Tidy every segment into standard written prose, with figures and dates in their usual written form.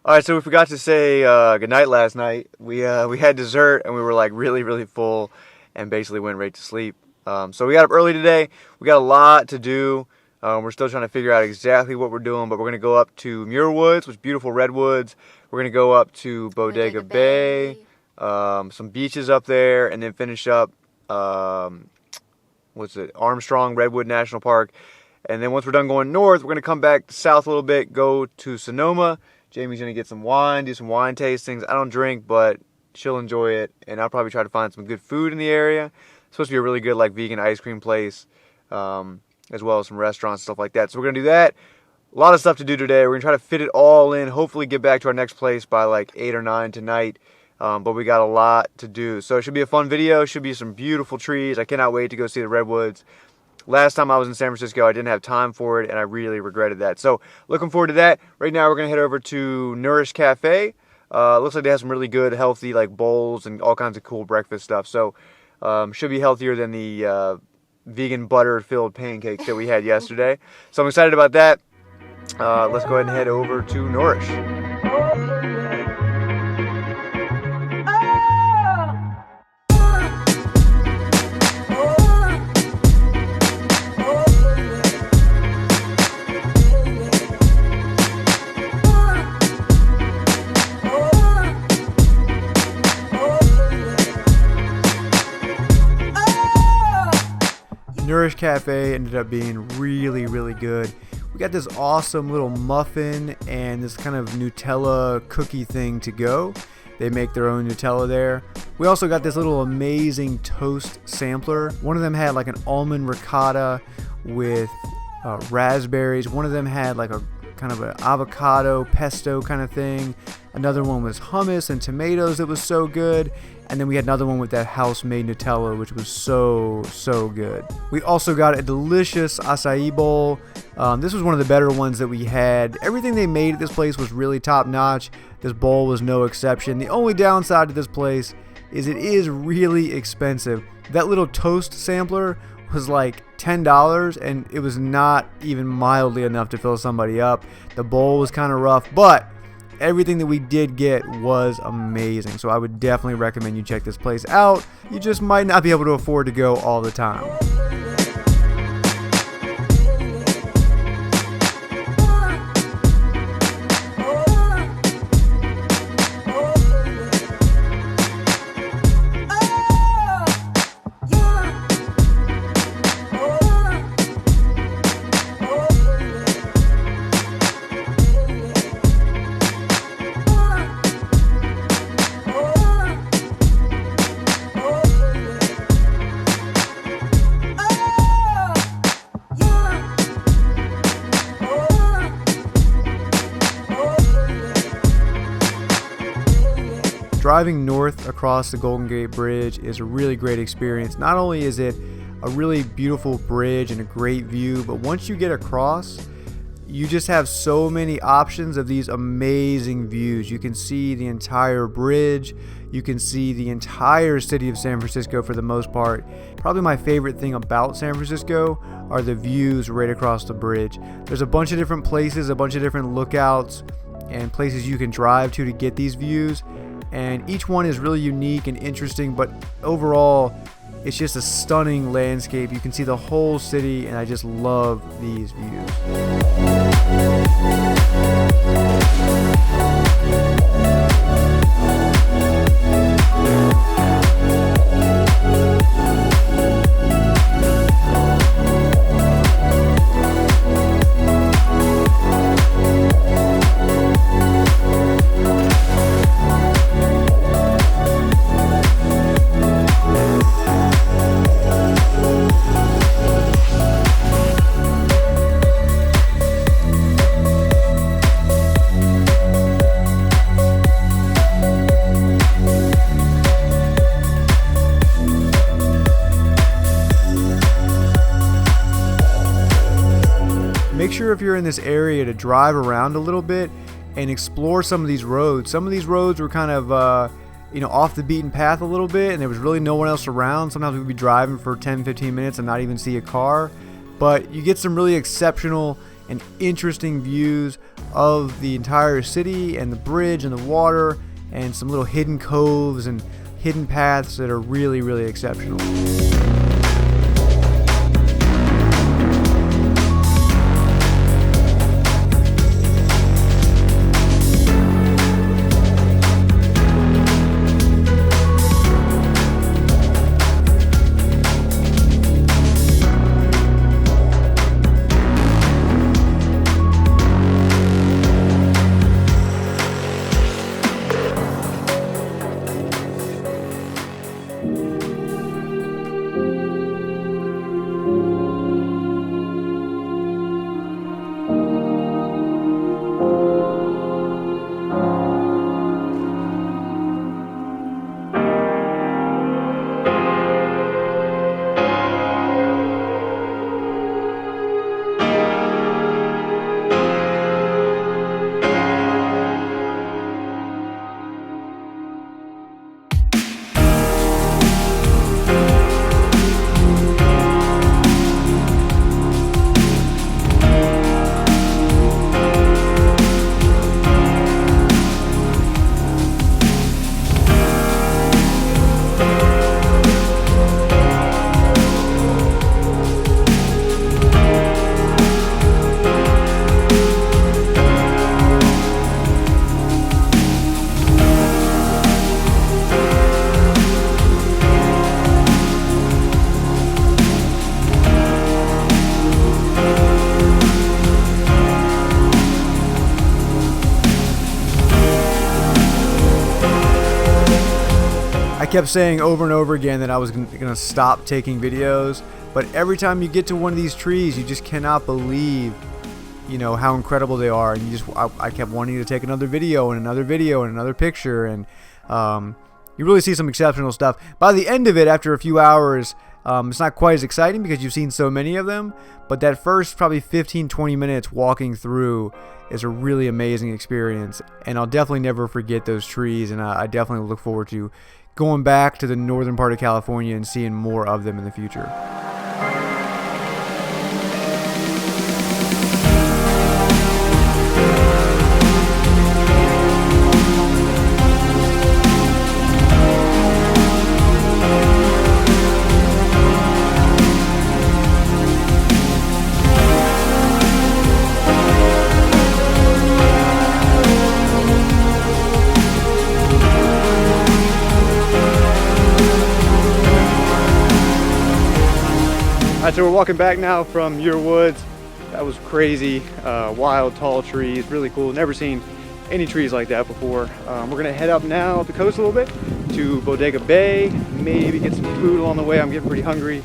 All right, so we forgot to say goodnight last night. We had dessert and we were like really full, and basically went right to sleep. So we got up early today. We got a lot to do. We're still trying to figure out exactly what we're doing, but we're gonna go up to Muir Woods, which is beautiful redwoods. We're gonna go up to Bodega Bay, some beaches up there, and then finish up Armstrong Redwood National Park. And then once we're done going north, we're gonna come back south a little bit, go to Sonoma. Jamie's going to get some wine, do some wine tastings. I don't drink, but she'll enjoy it. And I'll probably try to find some good food in the area. It's supposed to be a really good vegan ice cream place, as well as some restaurants, stuff like that. So we're going to do that. A lot of stuff to do today. We're going to try to fit it all in. Hopefully get back to our next place by 8 or 9 tonight. But we got a lot to do. So it should be a fun video. Should be some beautiful trees. I cannot wait to go see the redwoods. Last time I was in San Francisco, I didn't have time for it, and I really regretted that. So, looking forward to that. Right now, we're going to head over to Nourished Cafe. Looks like they have some really good, healthy, bowls and all kinds of cool breakfast stuff. So, should be healthier than the vegan butter-filled pancakes that we had yesterday. So, I'm excited about that. Let's go ahead and head over to Nourished. Nourished Cafe ended up being really good. We got this awesome little muffin and this kind of Nutella cookie thing to go. They make their own Nutella there. We also got this little amazing toast sampler. One of them had an almond ricotta with raspberries. One of them had a kind of an avocado pesto kind of thing. Another one was hummus and tomatoes that was so good. And then we had another one with that house-made Nutella, which was so good. We also got a delicious acai bowl. This was one of the better ones that we had. Everything they made at this place was really top-notch. This bowl was no exception. The only downside to this place is it is really expensive. That little toast sampler was $10, and it was not even mildly enough to fill somebody up. The bowl was kind of rough, but everything that we did get was amazing. So I would definitely recommend you check this place out. You just might not be able to afford to go all the time. Driving north across the Golden Gate Bridge is a really great experience. Not only is it a really beautiful bridge and a great view, but once you get across, you just have so many options of these amazing views. You can see the entire bridge. You can see the entire city of San Francisco for the most part. Probably my favorite thing about San Francisco are the views right across the bridge. There's a bunch of different places, a bunch of different lookouts and places you can drive to get these views. And each one is really unique and interesting, but overall, it's just a stunning landscape. You can see the whole city, and I just love these views. Make sure if you're in this area to drive around a little bit and explore some of these roads. Some of these roads were kind of, off the beaten path a little bit, and there was really no one else around. Sometimes we'd be driving for 10-15 minutes and not even see a car. But you get some really exceptional and interesting views of the entire city and the bridge and the water, and some little hidden coves and hidden paths that are really, really exceptional. I kept saying over and over again that I was going to stop taking videos, but every time you get to one of these trees, you just cannot believe, you know, how incredible they are. And I kept wanting to take another video and another video and another picture, and you really see some exceptional stuff. By the end of it, after a few hours, it's not quite as exciting because you've seen so many of them, but that first probably 15-20 minutes walking through is a really amazing experience, and I'll definitely never forget those trees, and I definitely look forward to going back to the northern part of California and seeing more of them in the future. Alright, so we're walking back now from your woods. That was crazy, wild, tall trees, really cool. Never seen any trees like that before. We're gonna head up now up the coast a little bit to Bodega Bay, maybe get some food along the way. I'm getting pretty hungry.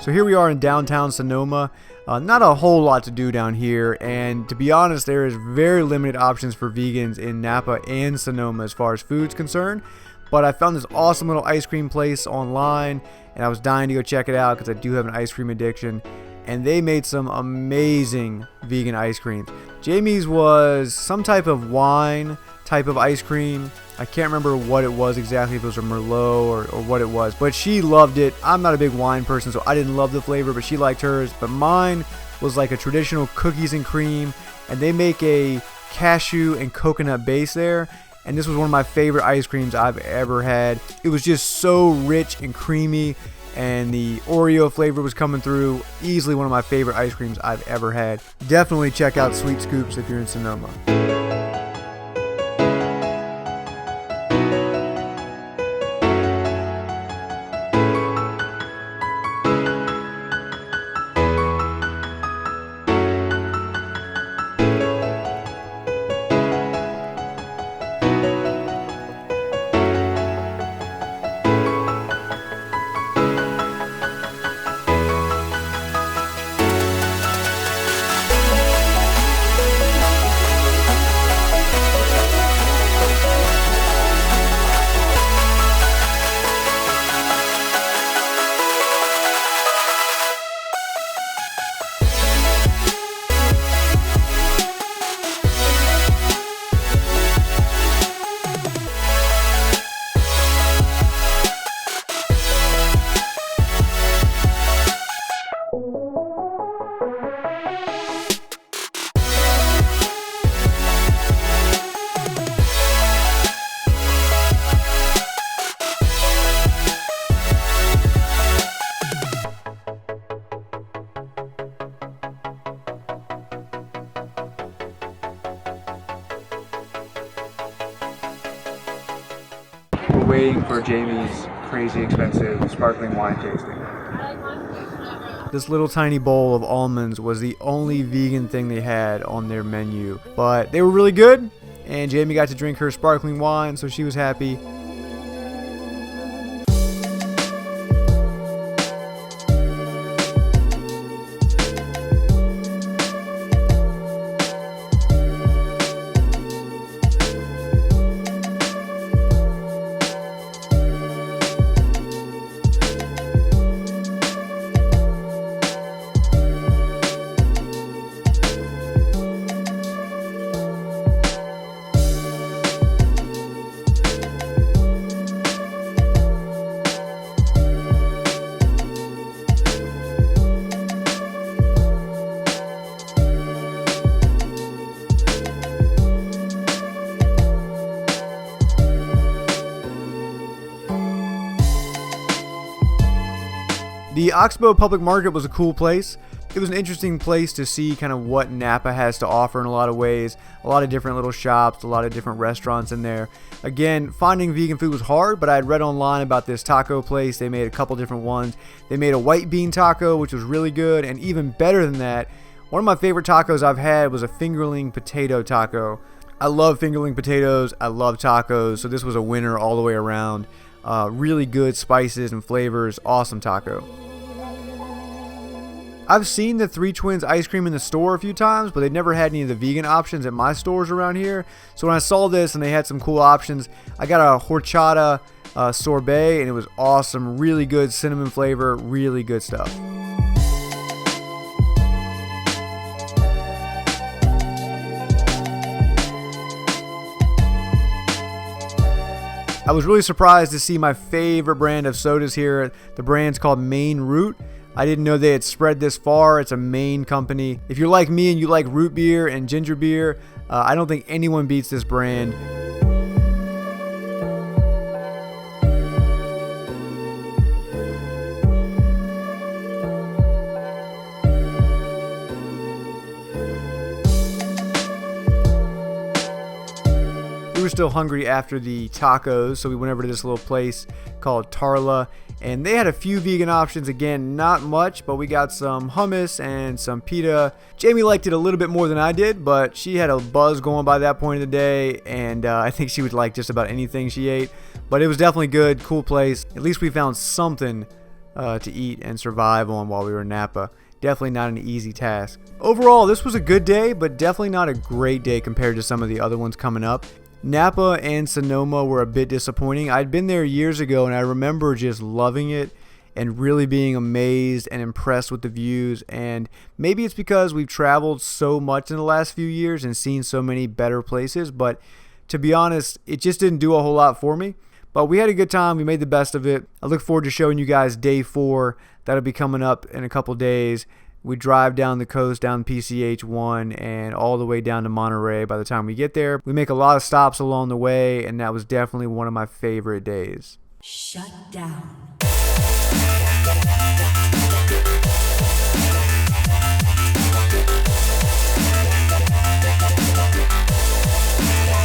So here we are in downtown Sonoma. Not a whole lot to do down here, and to be honest, there is very limited options for vegans in Napa and Sonoma as far as food's concerned. But I found this awesome little ice cream place online, and I was dying to go check it out because I do have an ice cream addiction. And they made some amazing vegan ice creams. Jamie's was some type of wine type of ice cream. I can't remember what it was exactly, if it was a Merlot or what it was, but she loved it. I'm not a big wine person, so I didn't love the flavor, but she liked hers. But mine was like a traditional cookies and cream, and they make a cashew and coconut base there, and this was one of my favorite ice creams I've ever had. It was just so rich and creamy, and the Oreo flavor was coming through. Easily one of my favorite ice creams I've ever had. Definitely check out Sweet Scoops if you're in Sonoma. We're waiting for Jamie's crazy expensive sparkling wine tasting. This little tiny bowl of almonds was the only vegan thing they had on their menu, but they were really good, and Jamie got to drink her sparkling wine, so she was happy. The Oxbow Public Market was a cool place. It was an interesting place to see kind of what Napa has to offer in a lot of ways. A lot of different little shops, a lot of different restaurants in there. Again, finding vegan food was hard, but I had read online about this taco place. They made a couple different ones. They made a white bean taco, which was really good, and even better than that, one of my favorite tacos I've had was a fingerling potato taco. I love fingerling potatoes. I love tacos, so this was a winner all the way around. Really good spices and flavors. Awesome taco. I've seen the Three Twins ice cream in the store a few times, but they've never had any of the vegan options at my stores around here. So when I saw this and they had some cool options, I got a horchata sorbet, and it was awesome. Really good cinnamon flavor. Really good stuff. I was really surprised to see my favorite brand of sodas here. The brand's called Maine Root. I didn't know they had spread this far. It's a Maine company. If you're like me and you like root beer and ginger beer, I don't think anyone beats this brand. We were still hungry after the tacos, so we went over to this little place called Tarla, and they had a few vegan options. Again, not much, but we got some hummus and some pita. Jamie liked it a little bit more than I did, but she had a buzz going by that point of the day, and I think she would like just about anything she ate. But it was definitely good, cool place. At least we found something to eat and survive on while we were in Napa. Definitely not an easy task. Overall, this was a good day, but definitely not a great day compared to some of the other ones coming up. Napa and Sonoma were a bit disappointing. I'd been there years ago, and I remember just loving it and really being amazed and impressed with the views. And maybe it's because we've traveled so much in the last few years and seen so many better places, but to be honest, it just didn't do a whole lot for me. But we had a good time. We made the best of it. I look forward to showing you guys day 4. That'll be coming up in a couple days. We drive down the coast, down PCH 1, and all the way down to Monterey by the time we get there. We make a lot of stops along the way, and that was definitely one of my favorite days. Shut down.